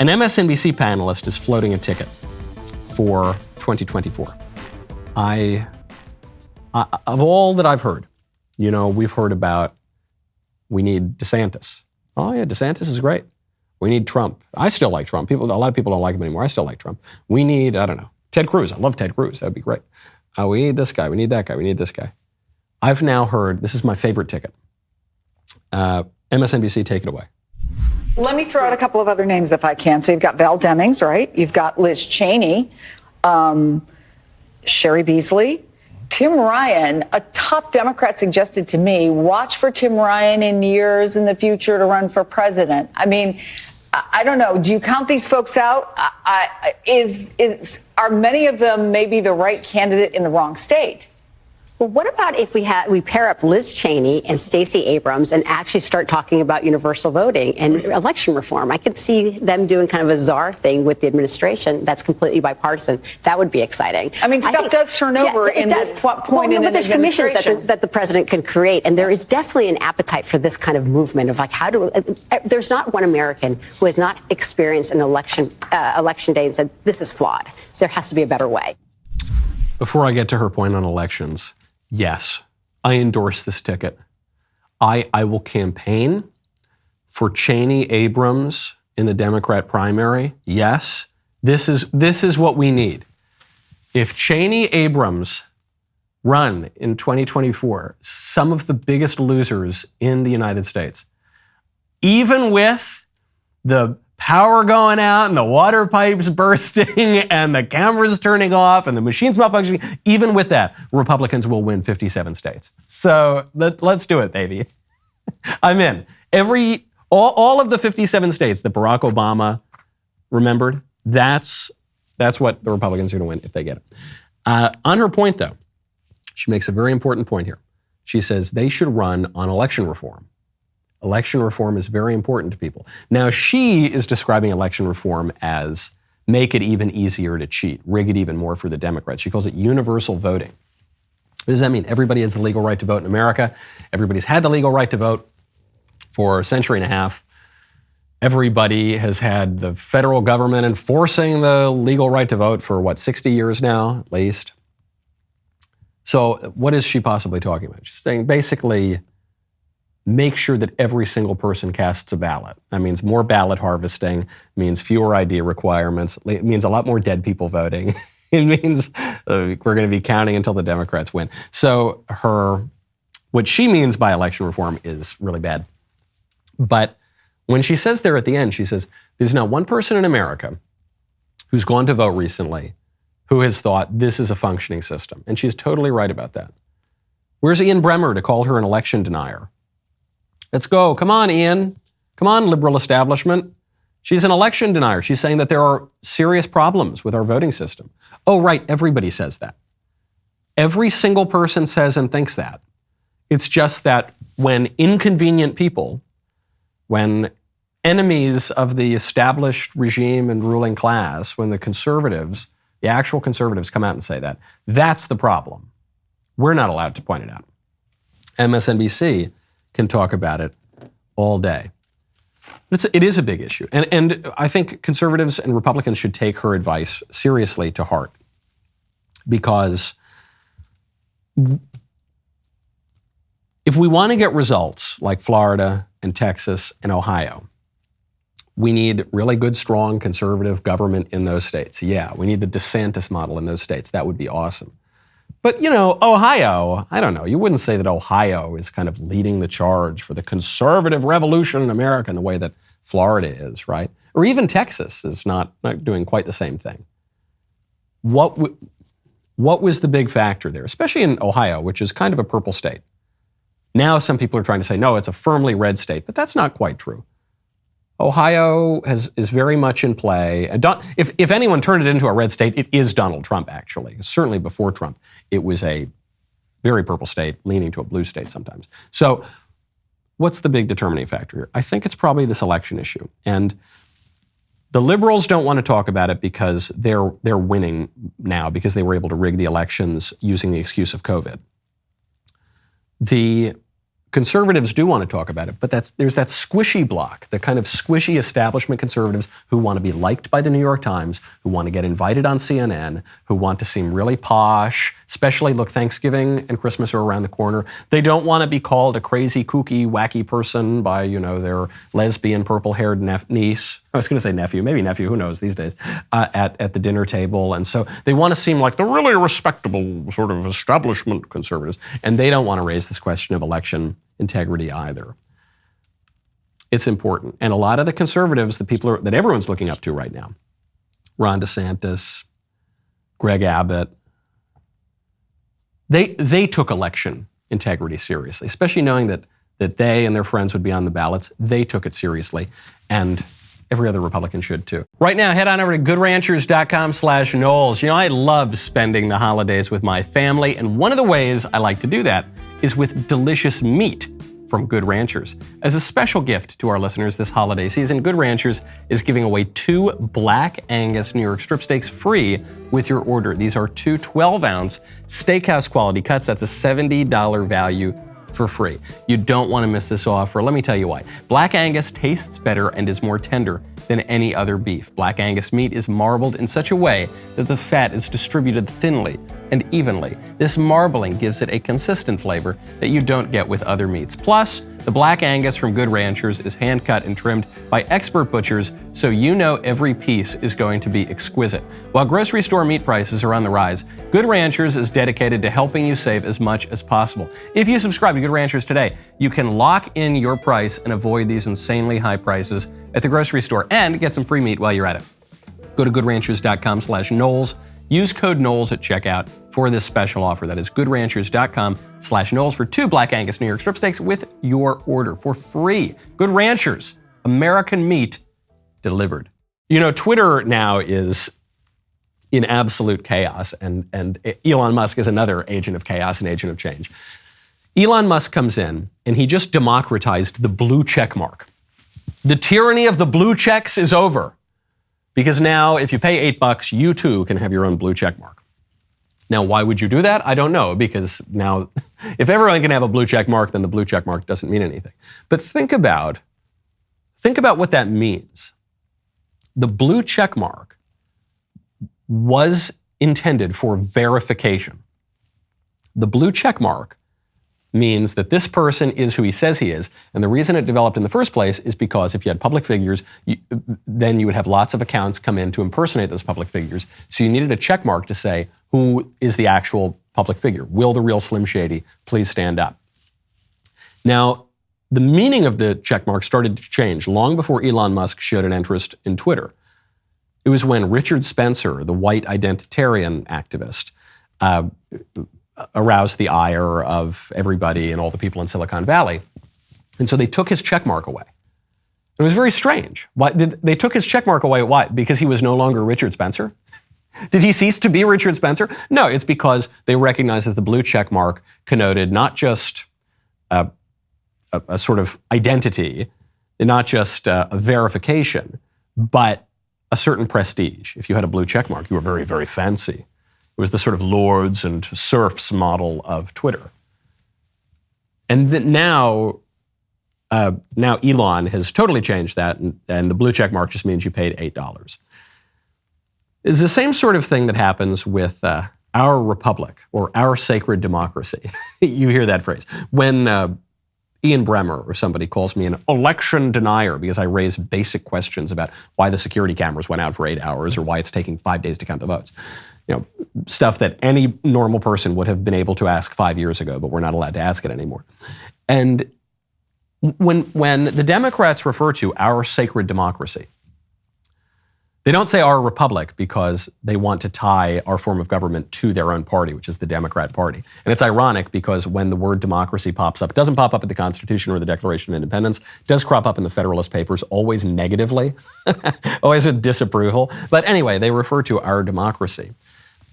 An MSNBC panelist is floating a ticket for 2024. Of all that I've heard, we've heard about we need DeSantis. Oh yeah, DeSantis is great. We need Trump. I still like Trump. A lot of people don't like him anymore. I still like Trump. We need, Ted Cruz. I love Ted Cruz. That would be great. We need this guy. We need that guy. We need this guy. I've now heard, this is my favorite ticket. MSNBC, take it away. Let me throw out a couple of other names if I can. So you've got Val Demings, right? You've got Liz Cheney, Sherry Beasley, Tim Ryan. A top Democrat suggested to me, watch for Tim Ryan in years in the future to run for president. I mean, I don't know. Do you count these folks out? Are many of them maybe the right candidate in the wrong state? Well, what about if we pair up Liz Cheney and Stacey Abrams and actually start talking about universal voting and election reform? I could see them doing kind of a czar thing with the administration that's completely bipartisan. That would be exciting. I mean, stuff does turn over in this point in an administration. But there's commissions that the president can create, and there is definitely an appetite for this kind of movement of there's not one American who has not experienced an election day and said, this is flawed. There has to be a better way. Before I get to her point on elections, yes, I endorse this ticket. I will campaign for Cheney Abrams in the Democrat primary. Yes, this is what we need. If Cheney Abrams run in 2024, some of the biggest losers in the United States, even with the power going out and the water pipes bursting and the cameras turning off and the machines malfunctioning, even with that, Republicans will win 57 states. So let's do it, baby. I'm in. All of the 57 states that Barack Obama remembered, that's what the Republicans are going to win if they get it. On her point, though, she makes a very important point here. She says they should run on election reform. Election reform is very important to people. Now, she is describing election reform as make it even easier to cheat, rig it even more for the Democrats. She calls it universal voting. What does that mean? Everybody has the legal right to vote in America. Everybody's had the legal right to vote for a century and a half. Everybody has had the federal government enforcing the legal right to vote for, 60 years now, at least. So what is she possibly talking about? She's saying basically, make sure that every single person casts a ballot. That means more ballot harvesting, means fewer ID requirements, it means a lot more dead people voting. It means we're going to be counting until the Democrats win. So what she means by election reform is really bad. But when she says there at the end, she says, there's not one person in America who's gone to vote recently who has thought this is a functioning system. And she's totally right about that. Where's Ian Bremmer to call her an election denier? Let's go. Come on, Ian. Come on, liberal establishment. She's an election denier. She's saying that there are serious problems with our voting system. Oh, right. Everybody says that. Every single person says and thinks that. It's just that when inconvenient people, when enemies of the established regime and ruling class, when the conservatives, the actual conservatives come out and say that, that's the problem. We're not allowed to point it out. MSNBC can talk about it all day. It is a big issue. And I think conservatives and Republicans should take her advice seriously to heart. Because if we want to get results like Florida and Texas and Ohio, we need really good, strong conservative government in those states. Yeah, we need the DeSantis model in those states. That would be awesome. But, Ohio, I don't know. You wouldn't say that Ohio is kind of leading the charge for the conservative revolution in America in the way that Florida is, right? Or even Texas is not doing quite the same thing. What was the big factor there, especially in Ohio, which is kind of a purple state? Now some people are trying to say, no, it's a firmly red state, but that's not quite true. Ohio is very much in play. If anyone turned it into a red state, it is Donald Trump, actually. Certainly before Trump, it was a very purple state, leaning to a blue state sometimes. So what's the big determining factor here? I think it's probably this election issue. And the liberals don't want to talk about it because they're winning now because they were able to rig the elections using the excuse of COVID. The conservatives do want to talk about it, but there's that squishy block, the kind of squishy establishment conservatives who want to be liked by the New York Times, who want to get invited on CNN, who want to seem really posh, especially, look, Thanksgiving and Christmas are around the corner. They don't want to be called a crazy, kooky, wacky person by, their lesbian, purple-haired niece. I was going to say nephew, maybe nephew, who knows these days, at the dinner table. And so they want to seem like the really respectable sort of establishment conservatives. And they don't want to raise this question of election integrity either. It's important. And a lot of the conservatives, the people that everyone's looking up to right now, Ron DeSantis, Greg Abbott, they took election integrity seriously, especially knowing that they and their friends would be on the ballots. They took it seriously. And every other Republican should too. Right now, head on over to goodranchers.com/Knowles. I love spending the holidays with my family, and one of the ways I like to do that is with delicious meat from Good Ranchers. As a special gift to our listeners this holiday season, Good Ranchers is giving away 2 Black Angus New York strip steaks free with your order. These are 2 12-ounce steakhouse quality cuts. That's a $70 value for free. You don't want to miss this offer. Let me tell you why. Black Angus tastes better and is more tender than any other beef. Black Angus meat is marbled in such a way that the fat is distributed thinly and evenly. This marbling gives it a consistent flavor that you don't get with other meats. Plus, the Black Angus from Good Ranchers is hand-cut and trimmed by expert butchers, so every piece is going to be exquisite. While grocery store meat prices are on the rise, Good Ranchers is dedicated to helping you save as much as possible. If you subscribe to Good Ranchers today, you can lock in your price and avoid these insanely high prices at the grocery store and get some free meat while you're at it. Go to goodranchers.com/Knowles. Use code Knowles at checkout for this special offer. That is goodranchers.com/Knowles for 2 Black Angus New York strip steaks with your order for free. Good Ranchers, American meat delivered. Twitter now is in absolute chaos, and Elon Musk is another agent of chaos and agent of change. Elon Musk comes in, and he just democratized the blue check mark. The tyranny of the blue checks is over. Because now, if you pay $8, you too can have your own blue check mark. Now, why would you do that? I don't know, because now, if everyone can have a blue check mark, then the blue check mark doesn't mean anything. But think about what that means. The blue check mark was intended for verification. The blue check mark means that this person is who he says he is. And the reason it developed in the first place is because if you had public figures, then you would have lots of accounts come in to impersonate those public figures. So you needed a check mark to say, who is the actual public figure? Will the real Slim Shady please stand up? Now, the meaning of the check mark started to change long before Elon Musk showed an interest in Twitter. It was when Richard Spencer, the white identitarian activist, aroused the ire of everybody and all the people in Silicon Valley. And so they took his checkmark away. It was very strange. Why did they took his checkmark away? Why? Because he was no longer Richard Spencer? Did he cease to be Richard Spencer? No, it's because they recognized that the blue checkmark connoted not just a sort of identity, not just a verification, but a certain prestige. If you had a blue checkmark, you were very, very fancy. It was the sort of lords and serfs model of Twitter. And now Elon has totally changed that, and the blue check mark just means you paid $8. It's the same sort of thing that happens with our republic or our sacred democracy. You hear that phrase. When Ian Bremmer or somebody calls me an election denier because I raise basic questions about why the security cameras went out for 8 hours or why it's taking 5 days to count the votes. Stuff that any normal person would have been able to ask 5 years ago, but we're not allowed to ask it anymore. And when the Democrats refer to our sacred democracy, they don't say our republic because they want to tie our form of government to their own party, which is the Democrat Party. And it's ironic because when the word democracy pops up, it doesn't pop up in the Constitution or the Declaration of Independence. It does crop up in the Federalist Papers, always negatively, always with disapproval. But anyway, they refer to our democracy.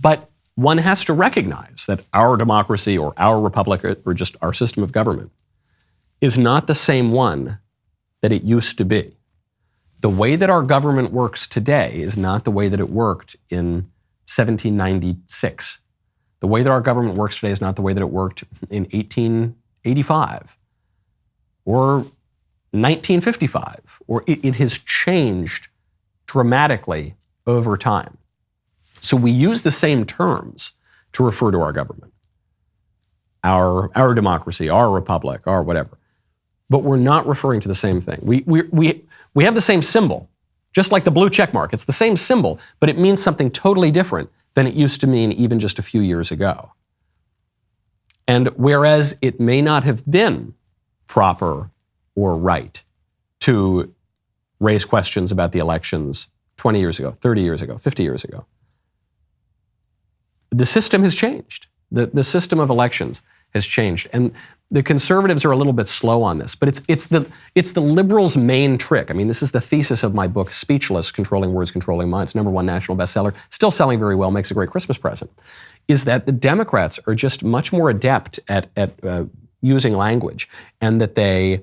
But one has to recognize that our democracy or our republic or just our system of government is not the same one that it used to be. The way that our government works today is not the way that it worked in 1796. The way that our government works today is not the way that it worked in 1885. or 1955, or it has changed dramatically over time. So we use the same terms to refer to our government, our democracy, our republic, our whatever. But we're not referring to the same thing. We have the same symbol, just like the blue check mark. It's the same symbol, but it means something totally different than it used to mean even just a few years ago. And whereas it may not have been proper or right to raise questions about the elections 20 years ago, 30 years ago, 50 years ago, the system has changed. The system of elections has changed. And the conservatives are a little bit slow on this, but it's the liberals' main trick. I mean, this is the thesis of my book, Speechless, Controlling Words, Controlling Minds, #1 national bestseller, still selling very well, makes a great Christmas present, is that the Democrats are just much more adept at using language, and that they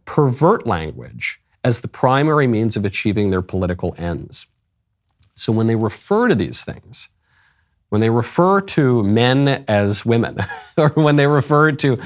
pervert language as the primary means of achieving their political ends. So when they refer to these things, when they refer to men as women, or when they refer to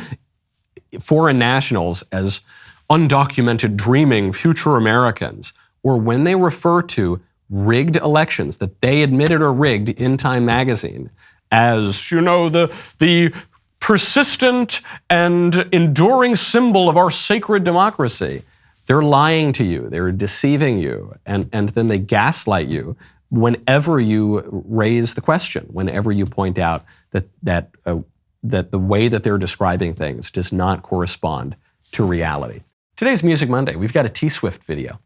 foreign nationals as undocumented, dreaming future Americans, or when they refer to rigged elections that they admitted are rigged in Time magazine as, you know, the persistent and enduring symbol of our sacred democracy, they're lying to you, they're deceiving you, and then they gaslight you whenever you raise the question, whenever you point out that the way that they're describing things does not correspond to reality. Today's Music Monday. We've got a T-Swift video.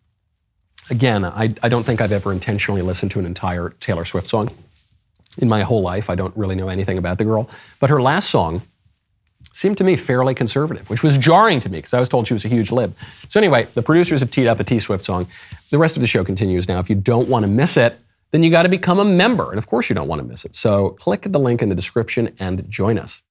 Again, I don't think I've ever intentionally listened to an entire Taylor Swift song in my whole life. I don't really know anything about the girl. But her last song seemed to me fairly conservative, which was jarring to me because I was told she was a huge lib. So anyway, the producers have teed up a T-Swift song. The rest of the show continues now. If you don't want to miss it, then you got to become a member. And of course you don't want to miss it. So click the link in the description and join us.